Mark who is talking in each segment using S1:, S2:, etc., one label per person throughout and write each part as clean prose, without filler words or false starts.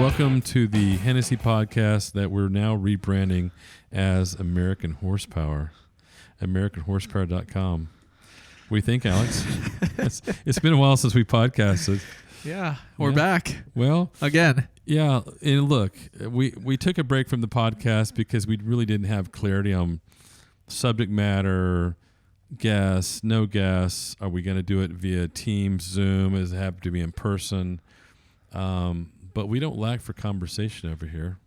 S1: welcome to the Hennessey podcast that we're now rebranding as American Horsepower, AmericanHorsepower.com. What do you think, Alex? It's been a while since we podcasted.
S2: Yeah, we're back.
S1: Well,
S2: again.
S1: Yeah, and look, we took a break from the podcast because we really didn't have clarity on subject matter, guests, no guests. Are we going to do it via Teams, Zoom? Does it have to be in person? But we don't lack for conversation over here,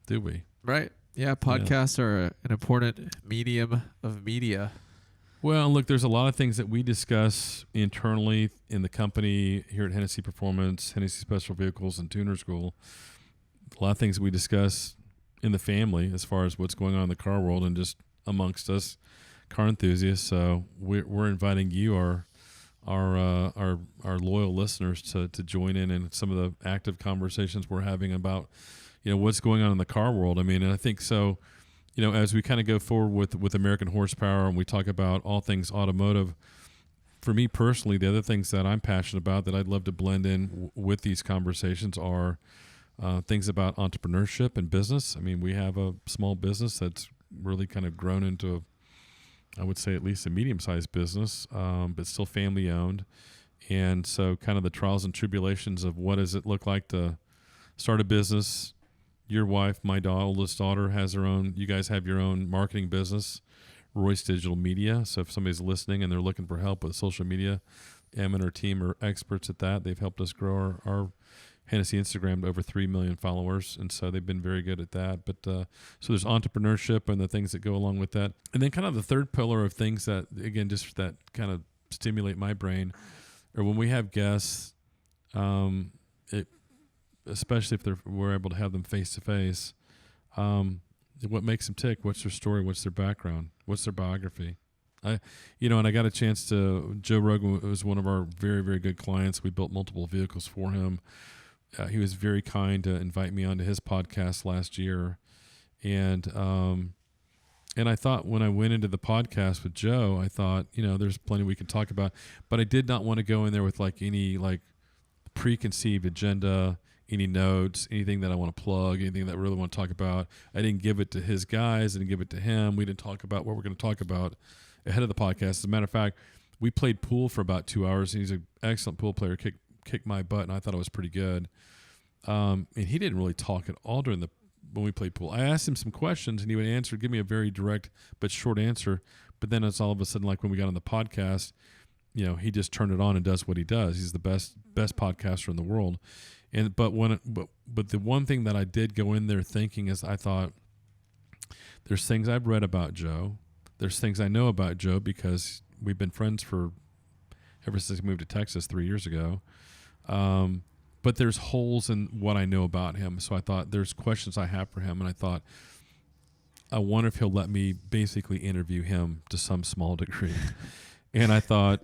S1: do we?
S2: Right. Yeah, podcasts are an important medium of media.
S1: Well, look, there's a lot of things that we discuss internally in the company here at Hennessey Performance, Hennessey Special Vehicles, and Tuner School. A lot of things we discuss in the family as far as what's going on in the car world and just amongst us car enthusiasts. So we're inviting you, our loyal listeners, to join in some of the active conversations we're having about, what's going on in the car world. I mean, and I think so. As we kind of go forward with American Horsepower and we talk about all things automotive, for me personally, the other things that I'm passionate about that I'd love to blend in with these conversations are things about entrepreneurship and business. I mean, we have a small business that's really kind of grown into, I would say, at least a medium-sized business, but still family-owned. And so kind of the trials and tribulations of what does it look like to start a business. Your wife, my oldest daughter, has her own. You guys have your own marketing business, Roy's Digital Media. So if somebody's listening and they're looking for help with social media, Em and her team are experts at that. They've helped us grow our Hennessey Instagram to over 3 million followers, and so they've been very good at that. But so there's entrepreneurship and the things that go along with that. And then kind of the third pillar of things that, again, just that kind of stimulate my brain, or when we have guests, especially if we're able to have them face-to-face, what makes them tick, what's their story, what's their background, what's their biography. And I got a chance to, Joe Rogan was one of our very, very good clients. We built multiple vehicles for him. He was very kind to invite me onto his podcast last year. And I thought when I went into the podcast with Joe, I thought, there's plenty we can talk about, but I did not want to go in there with any preconceived agenda, any notes, anything that I want to plug, anything that I really want to talk about. I didn't give it to his guys. I didn't give it to him. We didn't talk about what we're going to talk about ahead of the podcast. As a matter of fact, we played pool for about 2 hours, and he's an excellent pool player, kicked my butt, and I thought it was pretty good. And he didn't really talk at all when we played pool. I asked him some questions, and he would give me a very direct but short answer. But then it's all of a sudden, like when we got on the podcast, he just turned it on and does what he does. He's the best podcaster in the world. But the one thing that I did go in there thinking is I thought there's things I've read about Joe. There's things I know about Joe because we've been friends ever since we moved to Texas 3 years ago. But there's holes in what I know about him. So I thought there's questions I have for him. And I thought, I wonder if he'll let me basically interview him to some small degree. And I thought,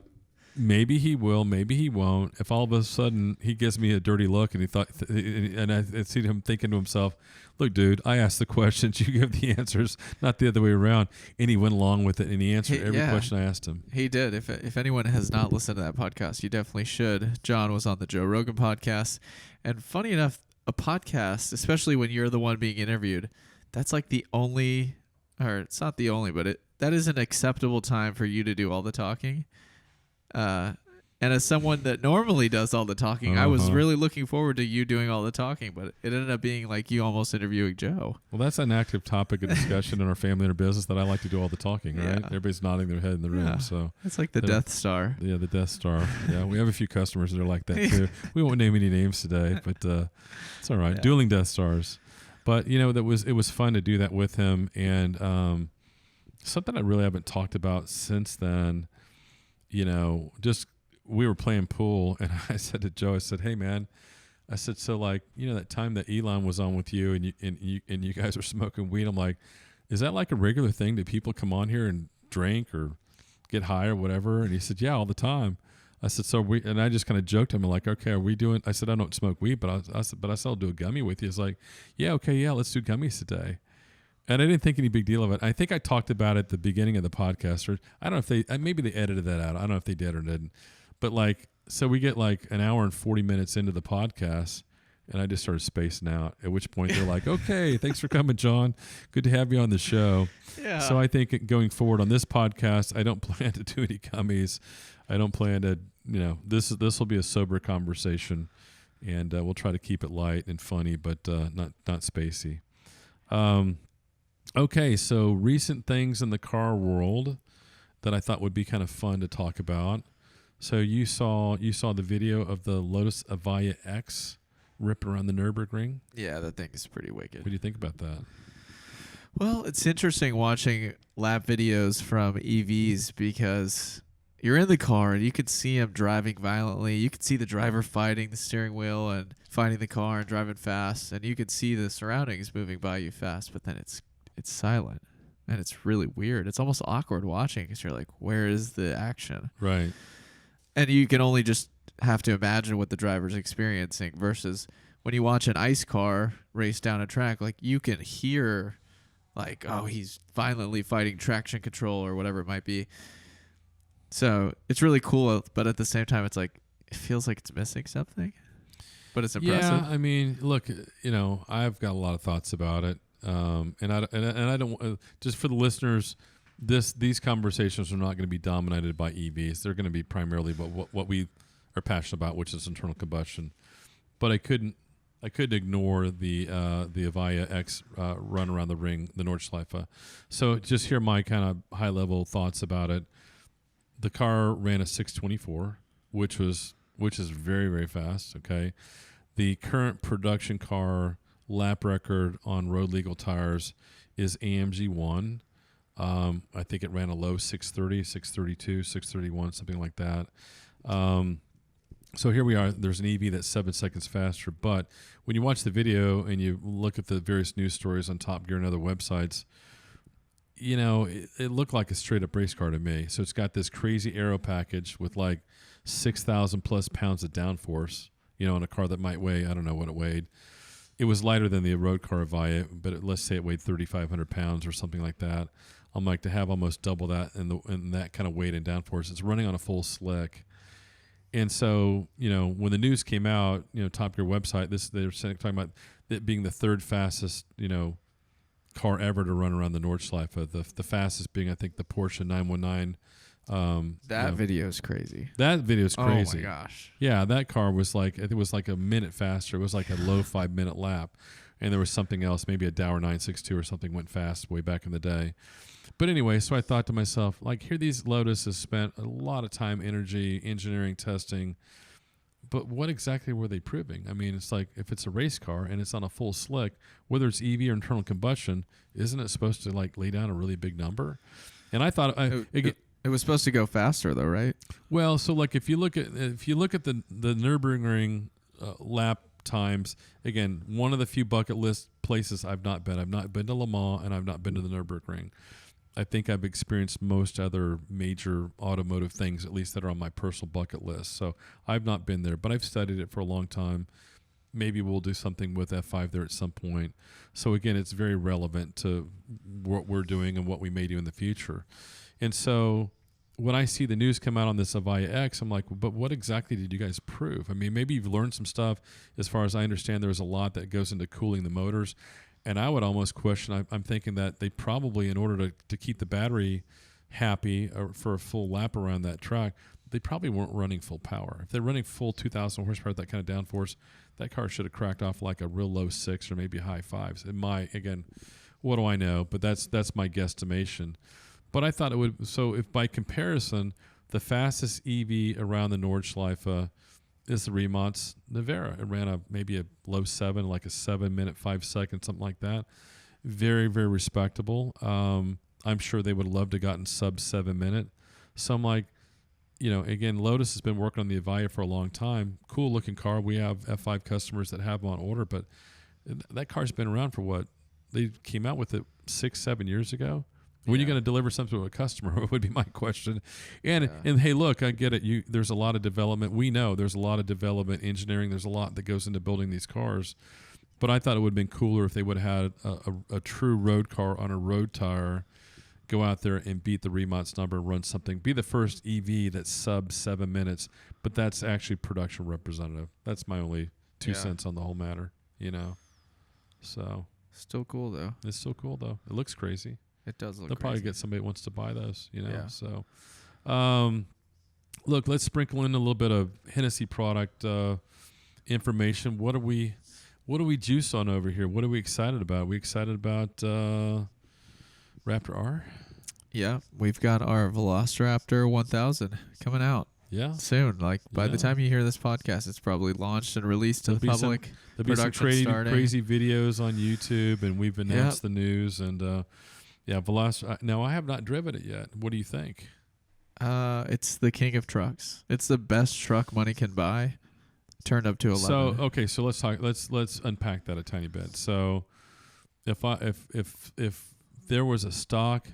S1: maybe he will, maybe he won't. If all of a sudden he gives me a dirty look and and I see him thinking to himself, look, dude, I asked the questions, you give the answers, not the other way around. And he went along with it and he answered every question I asked him.
S2: He did. If anyone has not listened to that podcast, you definitely should. John was on the Joe Rogan podcast. And funny enough, a podcast, especially when you're the one being interviewed, that's like the only, or it's not the only, but that is an acceptable time for you to do all the talking. And as someone that normally does all the talking, I was really looking forward to you doing all the talking, but it ended up being like you almost interviewing Joe.
S1: Well, that's an active topic of discussion in our family and our business that I like to do all the talking, right? Everybody's nodding their head in the room. So
S2: it's like the Death Star.
S1: Yeah, the Death Star. Yeah, we have a few customers that are like that too. We won't name any names today, but it's all right. Yeah. Dueling Death Stars. But, it was fun to do that with him. And something I really haven't talked about since then, just we were playing pool and I said to Joe, I said, hey man, I said, so that time that Elon was on with you and you guys were smoking weed, I'm like, is that like a regular thing? Do people come on here and drink or get high or whatever? And he said, yeah, all the time. I said, and I just kind of joked him, like, okay, are we doing, I said, I don't smoke weed, but I said, I'll do a gummy with you. He's like, yeah, okay, yeah, let's do gummies today. And I didn't think any big deal of it. I think I talked about it at the beginning of the podcast, or I don't know if maybe they edited that out. I don't know if they did or didn't. But so we get an hour and 40 minutes into the podcast, And I just started spacing out, at which point they're like, okay, thanks for coming, John. Good to have you on the show.
S2: Yeah.
S1: So I think going forward on this podcast, I don't plan to do any gummies. I don't plan to, this will be a sober conversation, and we'll try to keep it light and funny, but not spacey. Okay, so recent things in the car world that I thought would be kind of fun to talk about. So you saw the video of the Lotus Evija X ripping around the Nürburgring.
S2: Yeah, that thing is pretty wicked.
S1: What do you think about that?
S2: Well, it's interesting watching lap videos from EVs because you're in the car and you can see them driving violently. You can see the driver fighting the steering wheel and fighting the car and driving fast, and you can see the surroundings moving by you fast, but then it's silent, and it's really weird. It's almost awkward watching because you're like, where is the action?
S1: Right.
S2: And you can only just have to imagine what the driver's experiencing versus when you watch an ICE car race down a track, like you can hear like, oh, he's violently fighting traction control or whatever it might be. So it's really cool, but at the same time, it's like, it feels like it's missing something, but it's impressive.
S1: Yeah, I mean, look, I've got a lot of thoughts about it. And I don't just for the listeners, these conversations are not going to be dominated by EVs. They're going to be primarily what we are passionate about, which is internal combustion. But I couldn't ignore the Evija X run around the ring, the Nordschleife. So just hear my kind of high level thoughts about it. The car ran a 624, which is very, very fast. Okay, the current production car lap record on road legal tires is AMG 1. I think it ran a low 630, 632, 631, something like that. So here we are. There's an EV that's 7 seconds faster. But when you watch the video and you look at the various news stories on Top Gear and other websites, it looked like a straight up race car to me. So it's got this crazy aero package with like 6,000 plus pounds of downforce, on a car that might weigh, I don't know what it weighed. It was lighter than the road car Evija, but let's say it weighed 3,500 pounds or something like that. I'm like, to have almost double that and that kind of weight and downforce. It's running on a full slick. And so, when the news came out, Top Gear website, they were talking about it being the third fastest, car ever to run around the Nordschleife. The fastest being, I think, the Porsche 919.
S2: That video is crazy.
S1: That video is crazy.
S2: Oh my gosh.
S1: Yeah, that car was it was like a minute faster. It was like a low 5 minute lap. And there was something else, maybe a Dower 962 or something went fast way back in the day. But anyway, so I thought to myself, like, here these Lotus has spent a lot of time, energy, engineering, testing. But what exactly were they proving? I mean, it's like, if it's a race car and it's on a full slick, whether it's EV or internal combustion, isn't it supposed to like lay down a really big number? And I thought
S2: it was supposed to go faster though, right?
S1: Well, so like if you look at the Nürburgring lap times, again, one of the few bucket list places I've not been. I've not been to Le Mans and I've not been to the Nürburgring. I think I've experienced most other major automotive things, at least that are on my personal bucket list. So I've not been there, but I've studied it for a long time. Maybe we'll do something with F5 there at some point. So again, it's very relevant to what we're doing and what we may do in the future. And so when I see the news come out on this Evija X, I'm like, but what exactly did you guys prove? I mean, maybe you've learned some stuff. As far as I understand, there's a lot that goes into cooling the motors. And I would almost question, I'm thinking that they probably, in order to keep the battery happy for a full lap around that track, they probably weren't running full power. If they're running full 2,000 horsepower, that kind of downforce, that car should have cracked off like a real low 6 or maybe high 5s. Again, what do I know? But that's my guesstimation. But I thought it would. So if by comparison, the fastest EV around the Nordschleife is the Remont's Nevera. It ran maybe a low 7, like a 7 minute, 5 seconds, something like that. Very, very respectable. I'm sure they would love to have gotten sub 7 minute. So I'm like, again, Lotus has been working on the Evija for a long time. Cool looking car. We have F5 customers that have them on order, but that car's been around for what? They came out with it 6-7 years ago. When are you going to deliver something to a customer would be my question. And hey, look, I get it. There's a lot of development. We know there's a lot of development, engineering. There's a lot that goes into building these cars. But I thought it would have been cooler if they would have had a true road car on a road tire, go out there and beat the Remont's number and run something. Be the first EV that's sub 7 minutes, but that's actually production representative. That's my only two cents on the whole matter, you know. So
S2: Still cool though.
S1: it's still cool though. It looks crazy.
S2: It does look.
S1: They'll
S2: crazy.
S1: probably get somebody that wants to buy those, you know.
S2: Yeah.
S1: So, look, let's sprinkle in a little bit of Hennessey product information. What do we juice on over here? What are we excited about? We excited about Raptor R?
S2: Yeah, we've got our Velociraptor 1000 coming out
S1: Yeah.
S2: soon. Like by the time you hear this podcast, it's probably launched and released to the public.
S1: There'll be some crazy videos on YouTube, and we've announced the news. And Velociraptor. Now, I have not driven it yet. What do you think?
S2: It's the king of trucks. It's the best truck money can buy. Turned up to 11.
S1: So okay, so let's talk. Let's unpack that a tiny bit. So, if there was a stock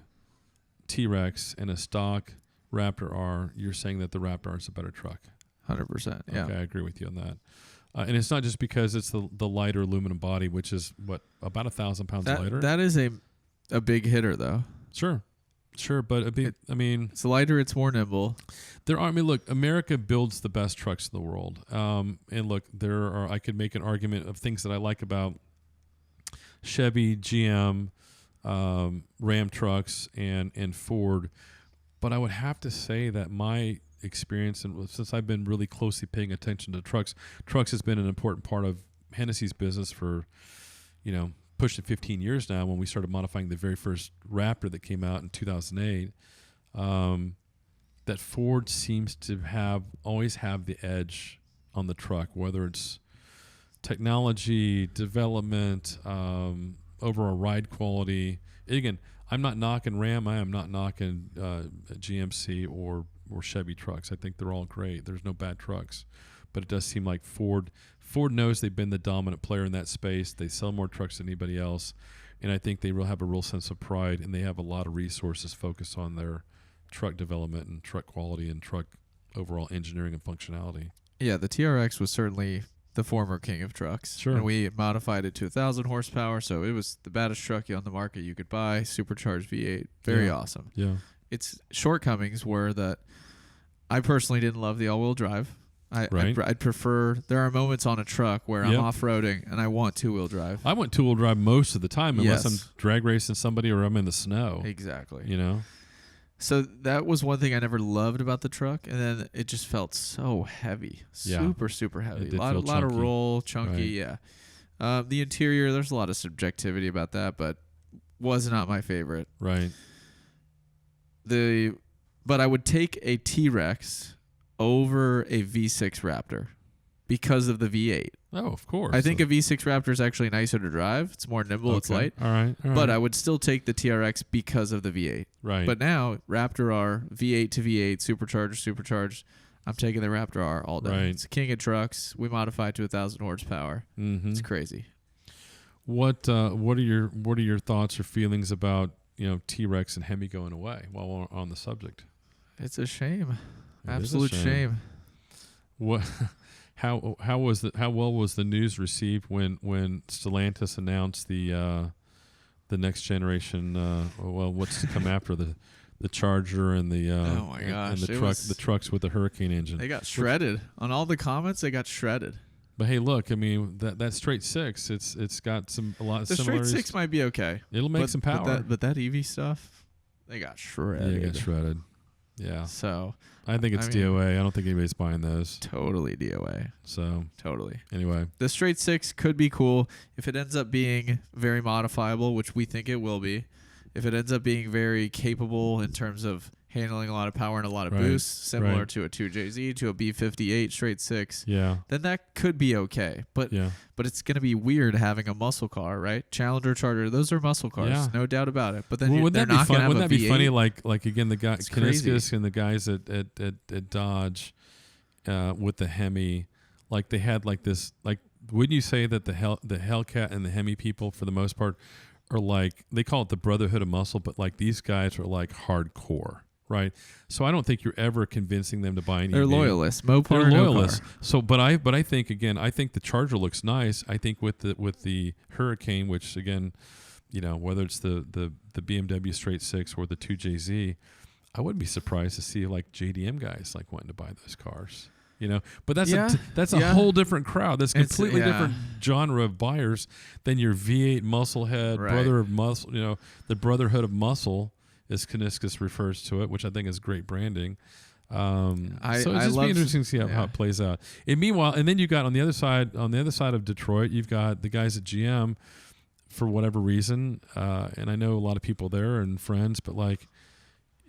S1: T-Rex and a stock Raptor R, you're saying that the Raptor R is a better truck.
S2: 100%. Yeah.
S1: Okay, I agree with you on that. And it's not just because it's the lighter aluminum body, which is about 1,000 pounds lighter.
S2: That is a big hitter though.
S1: Sure, but I mean,
S2: it's lighter. It's more nimble.
S1: Look, America builds the best trucks in the world. And look, I could make an argument of things that I like about Chevy, GM, Ram trucks, and Ford. But I would have to say that my experience, and since I've been really closely paying attention to trucks has been an important part of Hennessey's business for, pushing 15 years now, when we started modifying the very first Raptor that came out in 2008. That Ford seems to always have the edge on the truck, whether it's technology, development, overall ride quality. Again, I'm not knocking Ram. I am not knocking GMC or Chevy trucks. I think they're all great. There's no bad trucks. But it does seem like Ford knows they've been the dominant player in that space. They sell more trucks than anybody else. And I think they will have a real sense of pride, and they have a lot of resources focused on their truck development and truck quality and truck overall engineering and functionality.
S2: Yeah, the TRX was certainly the former king of trucks.
S1: Sure.
S2: And we modified it to 1,000 horsepower, so it was the baddest truck on the market you could buy, supercharged V8. Very awesome.
S1: Yeah.
S2: Its shortcomings were that I personally didn't love the all-wheel drive. I'd prefer, there are moments on a truck where I'm off-roading and I want two-wheel drive.
S1: I want two-wheel drive most of the time unless I'm drag racing somebody or I'm in the snow.
S2: Exactly.
S1: So
S2: that was one thing I never loved about the truck, and then it just felt so heavy. Super, super heavy. A lot of roll, chunky, the interior, there's a lot of subjectivity about that, but was not my favorite.
S1: Right.
S2: But I would take a T-Rex over a V6 Raptor because of the V8.
S1: Oh, of course.
S2: I think a V6 Raptor is actually nicer to drive. It's more nimble. It's light.
S1: All right.
S2: But I would still take the TRX because of the V8.
S1: Right.
S2: But now, Raptor R, V8 to V8, supercharged. I'm taking the Raptor R all day.
S1: Right.
S2: It's the king of trucks. We modified to 1,000 horsepower.
S1: Mm-hmm.
S2: It's crazy.
S1: What are your thoughts or feelings about T-Rex and Hemi going away while we're on the subject?
S2: It's a shame.
S1: Absolute
S2: shame.
S1: What? How well was the news received when Stellantis announced the next generation? What's to come after the Charger and the
S2: oh my gosh,
S1: and the trucks with the Hurricane engine?
S2: They got shredded on all the comments. They got shredded.
S1: But hey, look, I mean that straight six, it's got a lot of similarities.
S2: The straight six might be okay.
S1: It'll make some power.
S2: But that EV stuff, they got shredded.
S1: Yeah, they got shredded. Yeah.
S2: So
S1: I think it's DOA. I don't think anybody's buying those.
S2: Totally DOA.
S1: So
S2: totally.
S1: Anyway,
S2: the straight six could be cool if it ends up being very modifiable, which we think it will be. If it ends up being very capable in terms of handling a lot of power and a lot of boosts, similar to a 2JZ, to a B58 straight six, then that could be okay. But it's going to be weird having a muscle car, right? Challenger, Charger, those are muscle cars, no doubt about it. But then
S1: wouldn't that be funny? Like again, the guy Kaniskis and the guys at Dodge with the Hemi, like they had like this. Like, wouldn't you say that the Hellcat and the Hemi people, for the most part, are like, they call it the brotherhood of muscle, but like these guys are like hardcore. Right, so I don't think you're ever convincing them to buy any.
S2: They're loyalists.
S1: They're loyalists. So, but I think the Charger looks nice. I think with the Hurricane, which again, whether it's the BMW straight six or the 2JZ, I wouldn't be surprised to see like JDM guys like wanting to buy those cars. You know, but that's
S2: Yeah,
S1: that's a
S2: yeah.
S1: whole different crowd. That's
S2: It's-
S1: completely
S2: yeah.
S1: different genre of buyers than your V8 musclehead
S2: Right.
S1: brother of muscle. You know, the brotherhood of muscle, as Kaniskus refers to it, which I think is great branding. So it's just be interesting to see how it plays out. And meanwhile, and then you got on the other side of Detroit, you've got the guys at GM for whatever reason, and I know a lot of people there and friends, but like,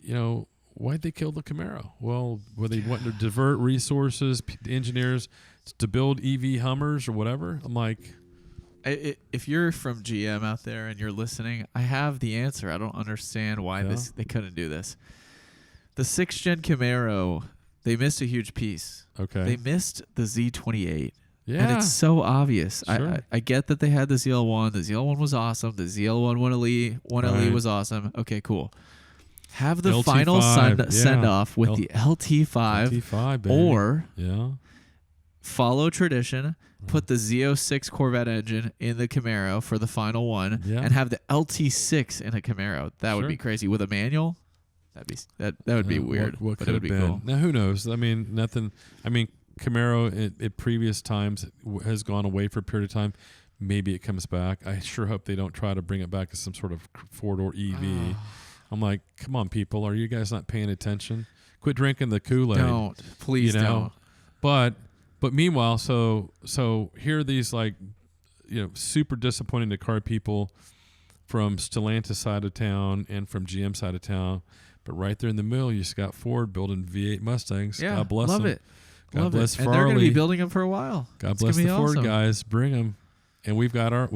S1: you know, why'd they kill the Camaro? Well, were they wanting to divert resources, engineers, to build EV Hummers or whatever? I'm like,
S2: if you're from GM out there and you're listening, I have the answer. I don't understand why they couldn't do this. The 6th gen Camaro, they missed a huge piece.
S1: okay,
S2: They missed the Z28.
S1: yeah,
S2: And it's so obvious.
S1: Sure.
S2: I get that they had the ZL1. The ZL1 was awesome. The ZL1 1LE was awesome. Okay, cool. Have the
S1: LT5,
S2: final
S1: yeah.
S2: send off with the LT5,
S1: LT5, baby.
S2: or
S1: yeah,
S2: follow tradition, put the Z06 Corvette engine in the Camaro for the final one,
S1: Yeah.
S2: and have the LT6 in a Camaro. That would
S1: Sure.
S2: be crazy with a manual. That would be weird.
S1: What
S2: but
S1: could
S2: it
S1: have
S2: would be
S1: been?
S2: cool.
S1: Now, who knows? I mean, nothing. I mean, Camaro at previous times has gone away for a period of time. Maybe it comes back. I sure hope they don't try to bring it back as some sort of 4-door EV. I'm like, come on, people. Are you guys not paying attention? Quit drinking the Kool-Aid.
S2: Don't. Please
S1: you know?
S2: don't.
S1: But meanwhile, so here are these, like, you know, super disappointing to car people from Stellantis side of town and from GM side of town. But right there in the middle, you just got Ford building V8 Mustangs.
S2: Yeah,
S1: God bless
S2: love
S1: them.
S2: it.
S1: God
S2: Love
S1: bless
S2: it.
S1: Farley.
S2: And they're going to be building them for a while.
S1: God
S2: It's
S1: bless
S2: gonna
S1: the
S2: be
S1: Ford
S2: awesome.
S1: guys. Bring them. And we've got our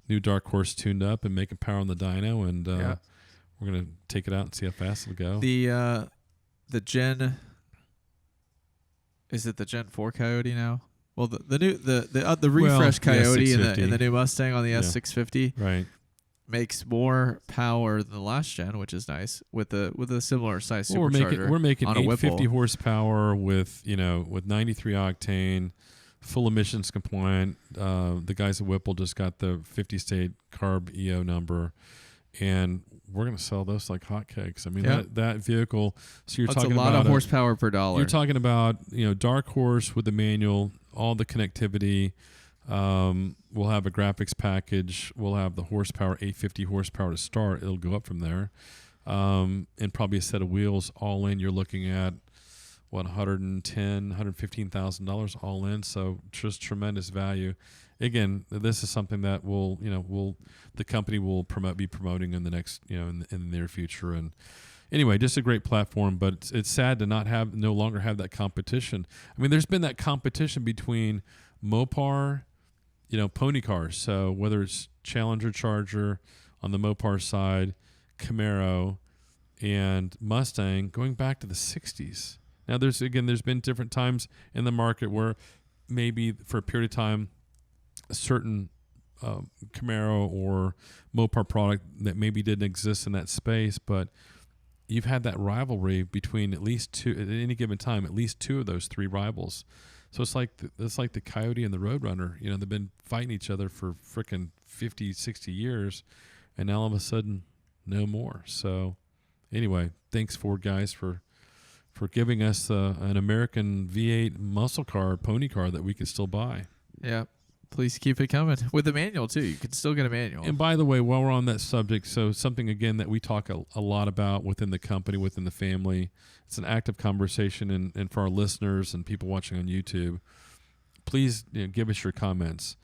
S1: new Dark Horse tuned up and making power on the dyno, and we're gonna take it out and see how fast it'll go.
S2: The Gen, is it the Gen 4 Coyote now? Well, the refresh Coyote in the new Mustang on the S650
S1: Right.
S2: makes more power than the last gen, which is nice with a similar size
S1: Well,
S2: supercharger.
S1: we're making
S2: on a
S1: 850
S2: Whipple.
S1: horsepower with 93 octane, full emissions compliant. The guys at Whipple just got the 50 state carb EO number, and we're going to sell those like hotcakes. I mean, that vehicle. So you're
S2: That's
S1: talking
S2: a lot
S1: about
S2: of horsepower per dollar.
S1: You're talking about Dark Horse with the manual, all the connectivity. We'll have a graphics package. We'll have the horsepower, 850 horsepower to start. It'll go up from there, and probably a set of wheels all in. You're looking at $115,000 all in. So just tremendous value. Again, this is something that the company will be promoting in the next, in the near future. And anyway, just a great platform, but it's sad to no longer have that competition. I mean, there's been that competition between Mopar, pony cars. So whether it's Challenger, Charger on the Mopar side, Camaro, and Mustang, going back to the 60s. Now, there's been different times in the market where maybe for a period of time, a certain Camaro or Mopar product that maybe didn't exist in that space, but you've had that rivalry between at least two at any given time, at least two of those three rivals. So it's like the Coyote and the Roadrunner. They've been fighting each other for frickin' 50, 60 years, and now all of a sudden, no more. So anyway, thanks Ford guys for giving us an American V8 muscle car, pony car that we can still buy.
S2: Yeah. Please keep it coming. With the manual, too. You can still get a manual.
S1: And by the way, while we're on that subject, so something, again, that we talk a lot about within the company, within the family, it's an active conversation, and for our listeners and people watching on YouTube, please give us your comments.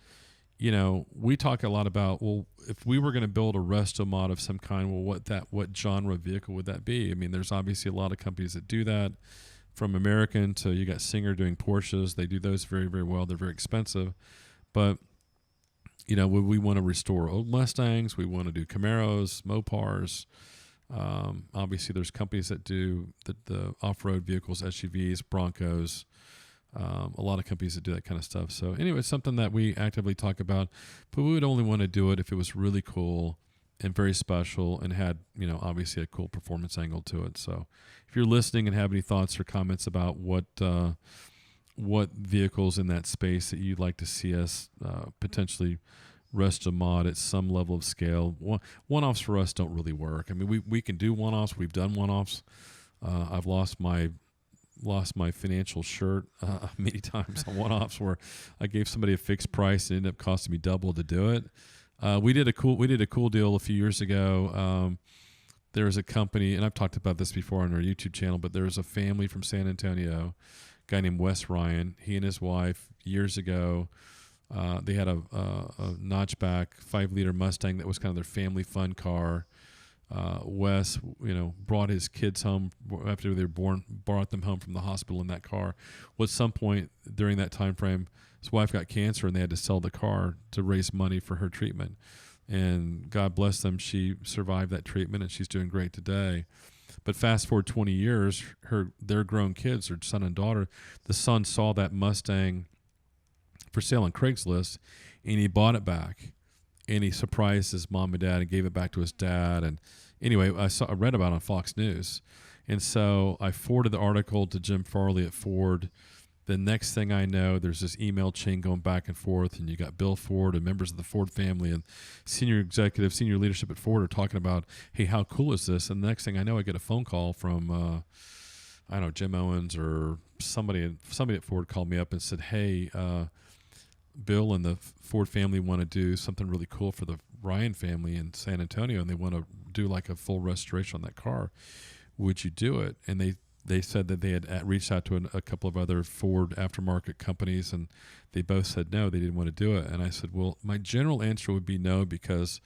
S1: We talk a lot about, well, if we were going to build a Restomod of some kind, well, what genre vehicle would that be? I mean, there's obviously a lot of companies that do that, from American to you got Singer doing Porsches. They do those very, very well. They're very expensive. But, would we want to restore old Mustangs? We want to do Camaros, Mopars. Obviously, there's companies that do the off-road vehicles, SUVs, Broncos. A lot of companies that do that kind of stuff. So anyway, it's something that we actively talk about, but we would only want to do it if it was really cool and very special and had, obviously a cool performance angle to it. So if you're listening and have any thoughts or comments about what vehicles in that space that you'd like to see us potentially Restomod at some level of scale, one-offs for us don't really work. I mean, we can do one-offs. We've done one-offs. I've lost my lost my financial shirt many times on one-offs where I gave somebody a fixed price and it ended up costing me double to do it. We did a cool deal a few years ago. There was a company, and I've talked about this before on our YouTube channel, but there was a family from San Antonio, a guy named Wes Ryan. He and his wife, years ago, they had a notchback 5-liter Mustang that was kind of their family fun car. Wes, brought his kids home after they were born, brought them home from the hospital in that car. Well, at some point during that time frame, his wife got cancer and they had to sell the car to raise money for her treatment. And God bless them, she survived that treatment and she's doing great today. But fast forward 20 years, their grown kids, her son and daughter, the son saw that Mustang for sale on Craigslist and he bought it back. And he surprised his mom and dad and gave it back to his dad. And anyway, I read about it on Fox News. And so I forwarded the article to Jim Farley at Ford. The next thing I know, there's this email chain going back and forth, and you got Bill Ford and members of the Ford family and senior leadership at Ford are talking about, hey, how cool is this? And the next thing I know, I get a phone call from, Jim Owens or somebody at Ford called me up and said, hey, Bill and the Ford family want to do something really cool for the Ryan family in San Antonio, and they want to do like a full restoration on that car. Would you do it? And they said that they had reached out to a couple of other Ford aftermarket companies, and they both said no, they didn't want to do it. And I said, well, my general answer would be no, because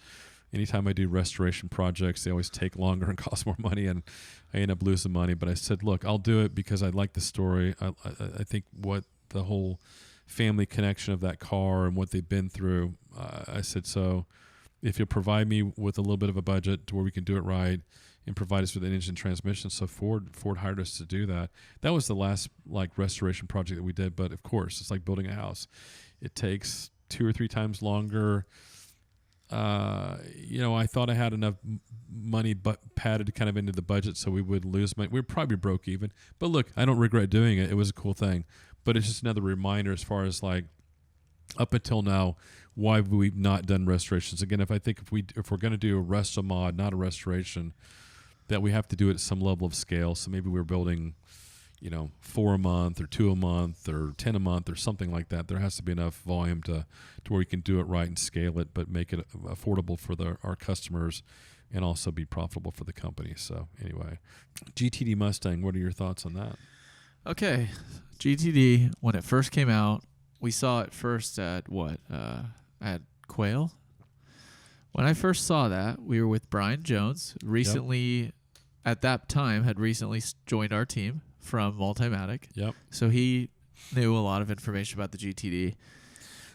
S1: anytime I do restoration projects, they always take longer and cost more money, and I end up losing money. But I said, look, I'll do it because I like the story. I think what the whole family connection of that car and what they've been through. I said, so if you'll provide me with a little bit of a budget to where we can do it right and provide us with an engine transmission. So Ford hired us to do that. That was the last restoration project that we did. But of course, it's like building a house. It takes 2 or 3 times longer. I thought I had enough money padded kind of into the budget so we would lose money. We'd probably broke even. But look, I don't regret doing it. It was a cool thing. But it's just another reminder as far as up until now, why we've not done restorations. Again, if we're going to do a Restomod, not a restoration, that we have to do it at some level of scale. So maybe we're building, 4 a month or 2 a month or 10 a month or something like that. There has to be enough volume to where we can do it right and scale it, but make it affordable for our customers and also be profitable for the company. So anyway, GTD Mustang, what are your thoughts on that?
S2: Okay, GTD, when it first came out, we saw it first at at Quail. When I first saw that, we were with Brian Jones, recently, at that time, had recently joined our team from Multimatic.
S1: Yep.
S2: So he knew a lot of information about the GTD.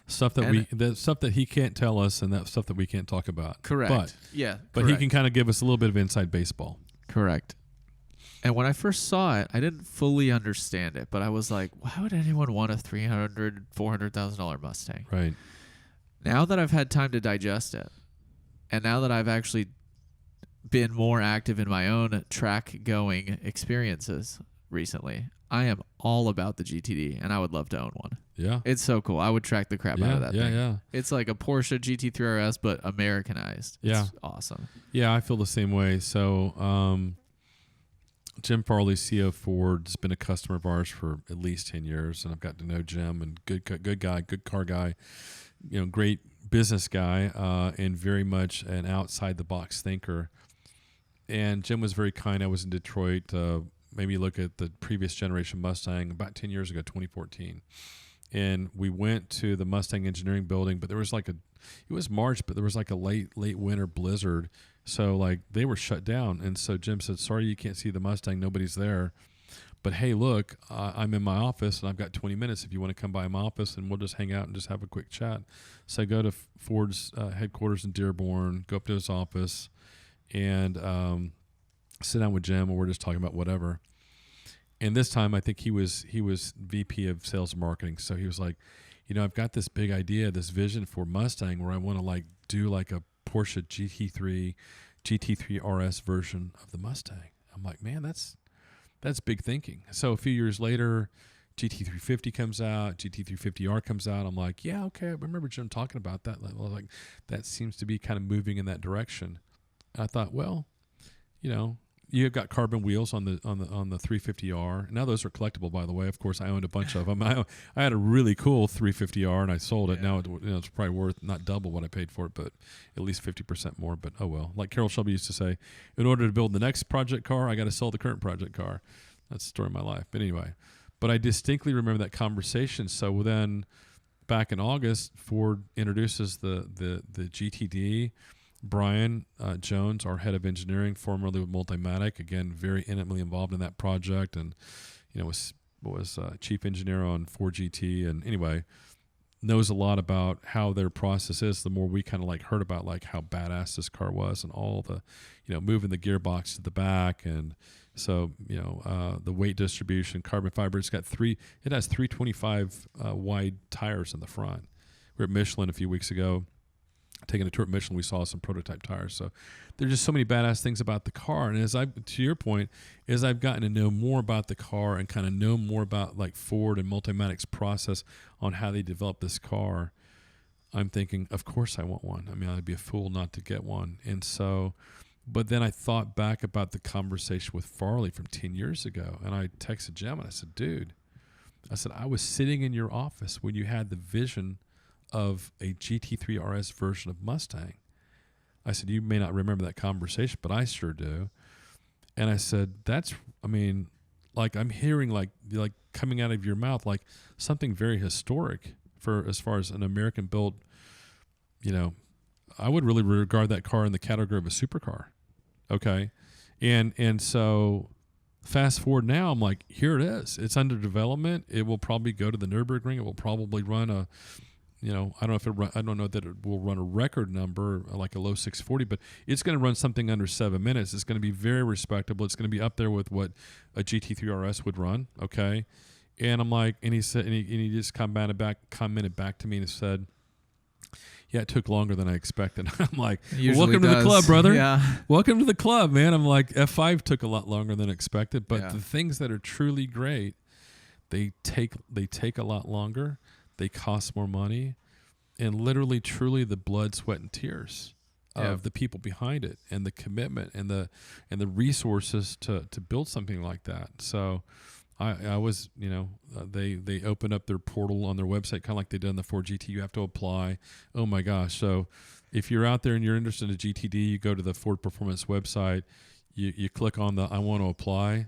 S1: Stuff that he can't tell us, and that stuff that we can't talk about.
S2: Correct.
S1: But he can kind of give us a little bit of inside baseball.
S2: Correct. And when I first saw it, I didn't fully understand it, but I was like, why would anyone want a $300,000, $400,000 Mustang?
S1: Right.
S2: Now that I've had time to digest it, and now that I've actually been more active in my own track-going experiences recently, I am all about the GTD, and I would love to own one.
S1: Yeah.
S2: It's so cool. I would track the crap out of that thing.
S1: Yeah.
S2: It's like a Porsche GT3 RS, but Americanized.
S1: Yeah.
S2: It's awesome.
S1: Yeah, I feel the same way. So Jim Farley, CEO of Ford, has been a customer of ours for at least 10 years, and I've got to know Jim, and good guy, good car guy, great business guy, and very much an outside-the-box thinker. And Jim was very kind. I was in Detroit. Maybe look at the previous generation Mustang about 10 years ago, 2014. And we went to the Mustang engineering building, but there was it was March, but there was a late winter blizzard. So they were shut down. And so Jim said, sorry, you can't see the Mustang. Nobody's there. But hey, look, I'm in my office and I've got 20 minutes if you want to come by my office and we'll just hang out and just have a quick chat. So I go to Ford's headquarters in Dearborn, go up to his office and sit down with Jim, and we're just talking about whatever. And this time I think he was VP of sales and marketing. So he was like, I've got this big idea, this vision for Mustang where I want to do a Porsche GT3 RS version of the Mustang. I'm like, man, that's big thinking. So a few years later, GT350 comes out, GT350R comes out. I'm like, yeah, okay, I remember Jim talking about that. That seems to be kind of moving in that direction. And I thought, well, You got carbon wheels on the 350R. Now those are collectible, by the way. Of course, I owned a bunch of them. I had a really cool 350R, and I sold it. Now it's probably worth not double what I paid for it, but at least 50% more. But oh well. Like Carroll Shelby used to say, in order to build the next project car, I got to sell the current project car. That's the story of my life. But anyway, but I distinctly remember that conversation. So then, back in August, Ford introduces the GTD. Brian Jones, our head of engineering, formerly with Multimatic, again very intimately involved in that project, and was chief engineer on Ford GT, and anyway knows a lot about how their process is. The more we kind of like heard about like how badass this car was, and all the moving the gearbox to the back, and so the weight distribution, carbon fiber. It has 325 wide tires in the front. We were at Michelin a few weeks ago. Taking a tour at Michelin, we saw some prototype tires. So there's just so many badass things about the car. And to your point, as I've gotten to know more about the car and kind of know more about like Ford and Multimatic's process on how they develop this car, I'm thinking, of course I want one. I mean, I'd be a fool not to get one. And so, but then I thought back about the conversation with Farley from 10 years ago. And I texted Jim and I said, dude, I was sitting in your office when you had the vision of a GT3 RS version of Mustang. I said, you may not remember that conversation, but I sure do. And I said, like I'm hearing like coming out of your mouth, like something very historic for as far as an American built, I would really regard that car in the category of a supercar. Okay. And so fast forward now, I'm like, here it is. It's under development. It will probably go to the Nürburgring. It will probably run I don't know that it will run a record number like a low 640, but it's going to run something under 7 minutes. It's going to be very respectable. It's going to be up there with what a GT3 RS would run. Okay. And I'm like, and he said, and he just commented back to me and said, yeah, it took longer than I expected. I'm like, welcome to the club, brother.
S2: Yeah.
S1: Welcome to the club, man. I'm like, F5 took a lot longer than expected, but the things that are truly great, they take a lot longer. They cost more money, and literally, truly, the blood, sweat, and tears of the people behind it, and the commitment, and the resources to build something like that. So, I was, they opened up their portal on their website, kind of like they did on the Ford GT. You have to apply. Oh my gosh! So, if you're out there and you're interested in a GTD, you go to the Ford Performance website. You click on the I want to apply.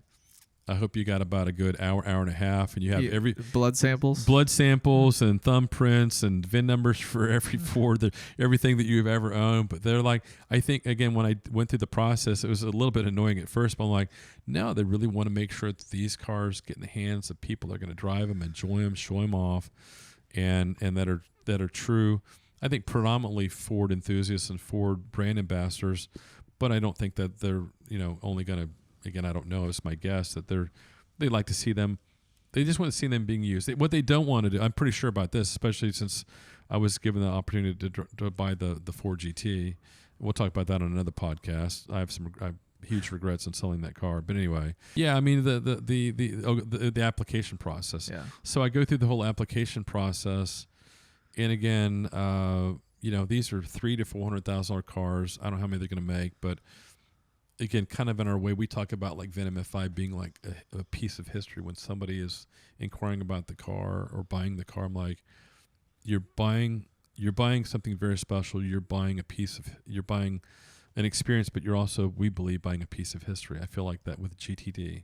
S1: I hope you got about a good hour and a half, and you have every
S2: blood samples
S1: and thumbprints and VIN numbers for every Ford, everything that you've ever owned. But they're like, I think again, when I went through the process, it was a little bit annoying at first, but I'm like, no, they really want to make sure that these cars get in the hands of people that are going to drive them, enjoy them, show them off, and that are true. I think predominantly Ford enthusiasts and Ford brand ambassadors, but I don't think that they're only going to. Again, I don't know. It's my guess that they like to see them. They just want to see them being used. What they don't want to do, I'm pretty sure about this, especially since I was given the opportunity to buy the Ford GT. We'll talk about that on another podcast. I have huge regrets in selling that car, but anyway, yeah. I mean the application process. Yeah. So I go through the whole application process, and again, these are $300,000 to $400,000 cars. I don't know how many they're going to make, but. Again, kind of in our way, we talk about like Venom F5 being like a piece of history. When somebody is inquiring about the car or buying the car, I'm like, you're buying something very special. You're buying an experience, but you're also, we believe, buying a piece of history. I feel like that with GTD.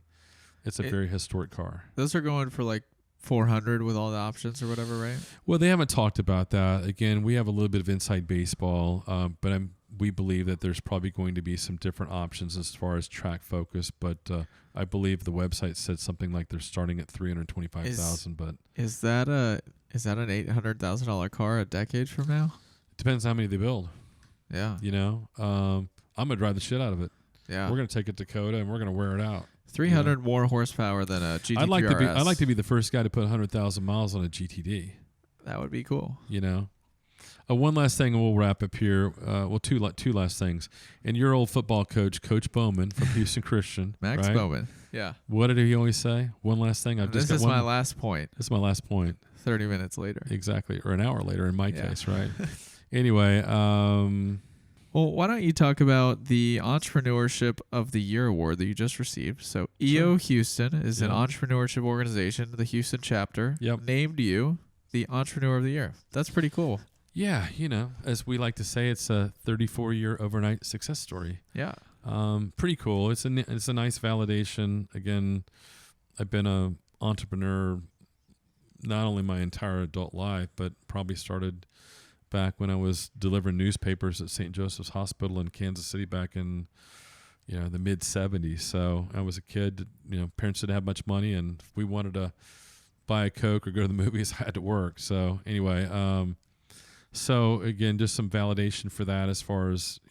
S1: It's a very historic car.
S2: Those are going for like 400 with all the options or whatever, right?
S1: Well, they haven't talked about that. Again, we have a little bit of inside baseball, but we believe that there's probably going to be some different options as far as track focus. But I believe the website said something like they're starting at $325,000. But
S2: is that an $800,000 car a decade from now?
S1: It depends how many they build.
S2: Yeah,
S1: I'm gonna drive the shit out of it.
S2: Yeah,
S1: we're gonna take it to Dakota and we're gonna wear it out.
S2: 300 more horsepower than a GTD.
S1: I'd like to be the first guy to put 100,000 miles on a GTD.
S2: That would be cool.
S1: One last thing, and we'll wrap up here. Two last things. And your old football coach, Coach Bowman from Houston Christian,
S2: Max
S1: right?
S2: Bowman. Yeah.
S1: What did he always say? One last thing.
S2: This is my last point.
S1: This is my last point.
S2: 30 minutes later.
S1: Exactly, or an hour later in my case, right? Anyway,
S2: Well, why don't you talk about the Entrepreneurship of the Year award that you just received? So EO Houston is an entrepreneurship organization, the Houston chapter, named you the Entrepreneur of the Year. That's pretty cool.
S1: Yeah, as we like to say, it's a 34-year overnight success story.
S2: Yeah.
S1: Pretty cool. It's a nice validation. Again, I've been an entrepreneur not only my entire adult life, but probably started back when I was delivering newspapers at St. Joseph's Hospital in Kansas City back in, the mid 70s. So I was a kid, parents didn't have much money, and if we wanted to buy a Coke or go to the movies, I had to work. So anyway, so again, just some validation for that as far as,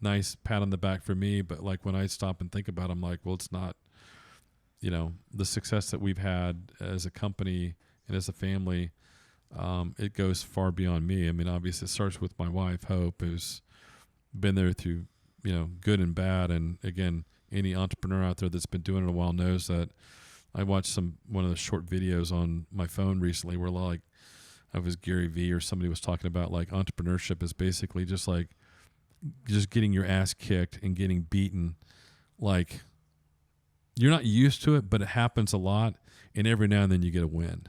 S1: nice pat on the back for me. But like when I stop and think about it, I'm like, well, it's not, the success that we've had as a company and as a family, it goes far beyond me. I mean, obviously it starts with my wife, Hope, who's been there through, good and bad. And again, any entrepreneur out there that's been doing it a while knows that I watched one of the short videos on my phone recently where like, I was Gary Vee or somebody was talking about like entrepreneurship is basically just getting your ass kicked and getting beaten. Like you're not used to it, but it happens a lot. And every now and then you get a win.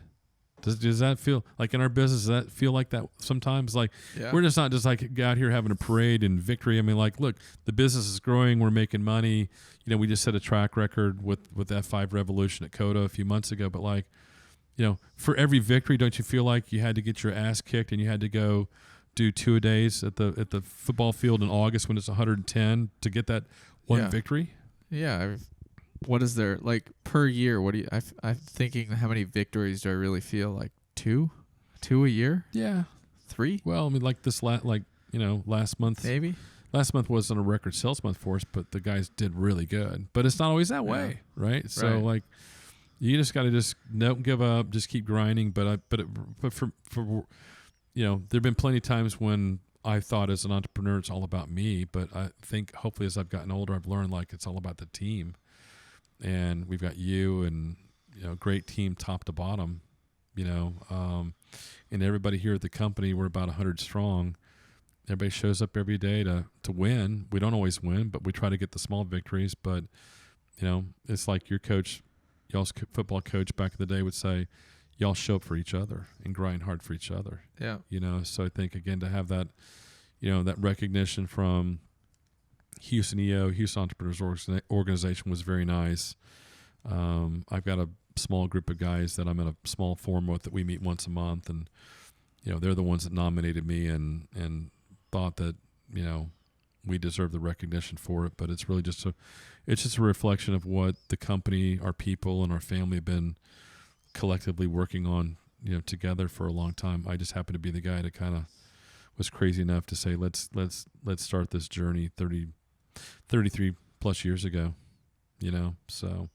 S1: Does that feel like in our business? Does that feel like that sometimes? Like we're just not just like out here having a parade and victory. I mean, like, look, the business is growing. We're making money. We just set a track record with F5 Revolution at Coda a few months ago. But like, for every victory, don't you feel like you had to get your ass kicked and you had to go do 2-a-days at the football field in August when it's 110 to get that one victory?
S2: Yeah. What is there like per year? What do you? I'm thinking, how many victories do I really feel? Like two a year?
S1: Yeah,
S2: 3.
S1: Well, I mean, like this last month
S2: maybe.
S1: Last month wasn't a record sales month for us, but the guys did really good. But it's not always that way, right? So like, you just got to just don't give up, just keep grinding. But for there've been plenty of times when I thought as an entrepreneur it's all about me, but I think hopefully as I've gotten older, I've learned like it's all about the team. And we've got you and, great team top to bottom, and everybody here at the company, we're about 100 strong. Everybody shows up every day to win. We don't always win, but we try to get the small victories. But, it's like your coach, y'all's football coach back in the day would say, y'all show up for each other and grind hard for each other.
S2: Yeah.
S1: So I think, again, to have that, that recognition from Houston Entrepreneurs Organization was very nice. I've got a small group of guys that I'm in a small forum with that we meet once a month, and they're the ones that nominated me and thought that we deserve the recognition for it. But it's really just a reflection of what the company, our people, and our family have been collectively working on together for a long time. I just happen to be the guy that kind of was crazy enough to say let's start this journey 33 plus years ago, so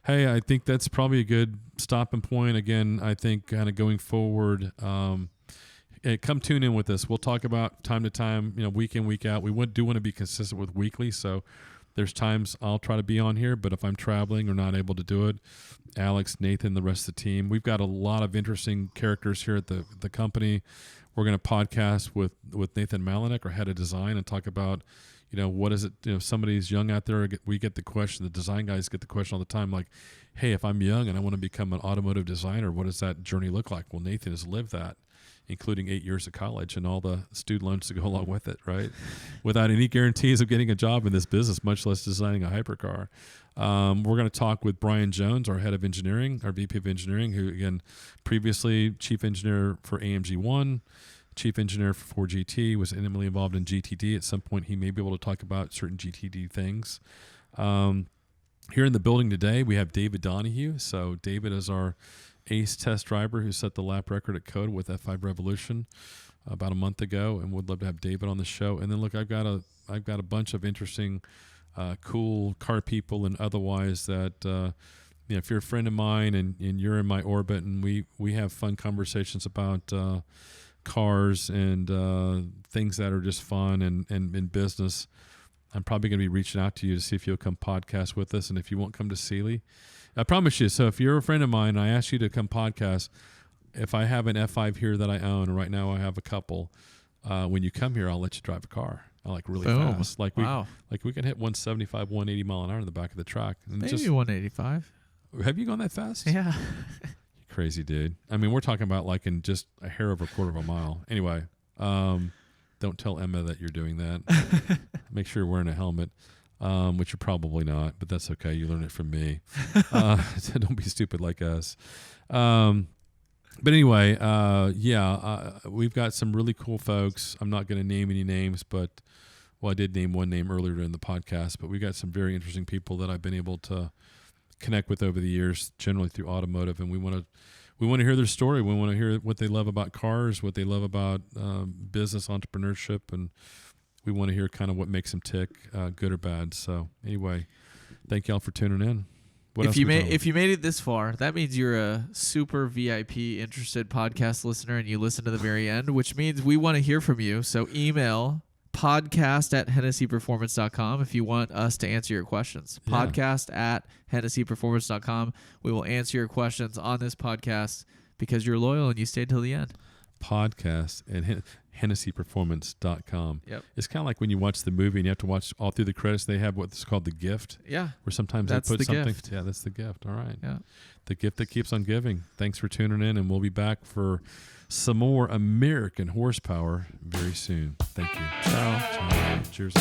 S1: hey, I think that's probably a good stopping point. Again, I think kind of going forward, come tune in with us. We'll talk about time to time, week in, week out. We do want to be consistent with weekly, so there's times I'll try to be on here, but if I'm traveling or not able to do it, Alex, Nathan, the rest of the team, we've got a lot of interesting characters here at the company. We're going to podcast with Nathan Malinek, our head of design, and talk about what is it, somebody's young out there. We get the question, the design guys get the question all the time, like, hey, if I'm young and I want to become an automotive designer, what does that journey look like? Well, Nathan has lived that, including 8 years of college and all the student loans to go along with it, right? Without any guarantees of getting a job in this business, much less designing a hypercar. We're going to talk with Brian Jones, our head of engineering, our VP of engineering, who, again, previously chief engineer for AMG 1, chief engineer for Ford GT, was intimately involved in GTD. At some point, he may be able to talk about certain GTD things. Here in the building today, we have David Donahue. So David is our ace test driver who set the lap record at Coda with F5 Revolution about a month ago, and would love to have David on the show. And then look, I've got a bunch of interesting, cool car people and otherwise that if you're a friend of mine and you're in my orbit, and we have fun conversations about cars and things that are just fun and in business, I'm probably going to be reaching out to you to see if you'll come podcast with us. And if you won't come to Sealy, I promise you. So if you're a friend of mine and I ask you to come podcast, if I have an F5 here that I own, right now I have a couple, when you come here, I'll let you drive a car. like really
S2: Boom.
S1: fast. Like
S2: Wow.
S1: we can hit 175, 180 mile an hour in the back of the truck. And
S2: Maybe 185.
S1: have you gone that fast?
S2: Yeah.
S1: Crazy, dude. I mean, we're talking about like in just a hair over a quarter of a mile. Anyway, don't tell Emma that you're doing that. Make sure you're wearing a helmet, which you're probably not, but that's okay. You learn it from me. So don't be stupid like us. But anyway, we've got some really cool folks. I'm not going to name any names, but I did name one name earlier in the podcast, but we got some very interesting people that I've been able to connect with over the years, generally through automotive, and we want to hear their story. We want to hear what they love about cars, what they love about business entrepreneurship, and we want to hear kind of what makes them tick, good or bad. So anyway, thank y'all for tuning in.
S2: If you made it this far, that means you're a super VIP interested podcast listener and you listen to the very end, which means we want to hear from you. So email podcast@HennesseyPerformance.com if you want us to answer your questions.
S1: Yeah.
S2: Podcast@HennesseyPerformance.com. We will answer your questions on this podcast because you're loyal and you stayed till the end.
S1: Podcast and HennesseyPerformance.com.
S2: Yep.
S1: It's kind of like when you watch the movie and you have to watch all through the credits. They have what's called the gift.
S2: Yeah.
S1: Where sometimes
S2: That's
S1: they put
S2: the
S1: something.
S2: gift.
S1: Yeah, that's the gift. All right.
S2: Yeah.
S1: The gift that keeps on giving. Thanks for tuning in, and we'll be back for some more American horsepower very soon. Thank you.
S2: Ciao.
S1: Cheers.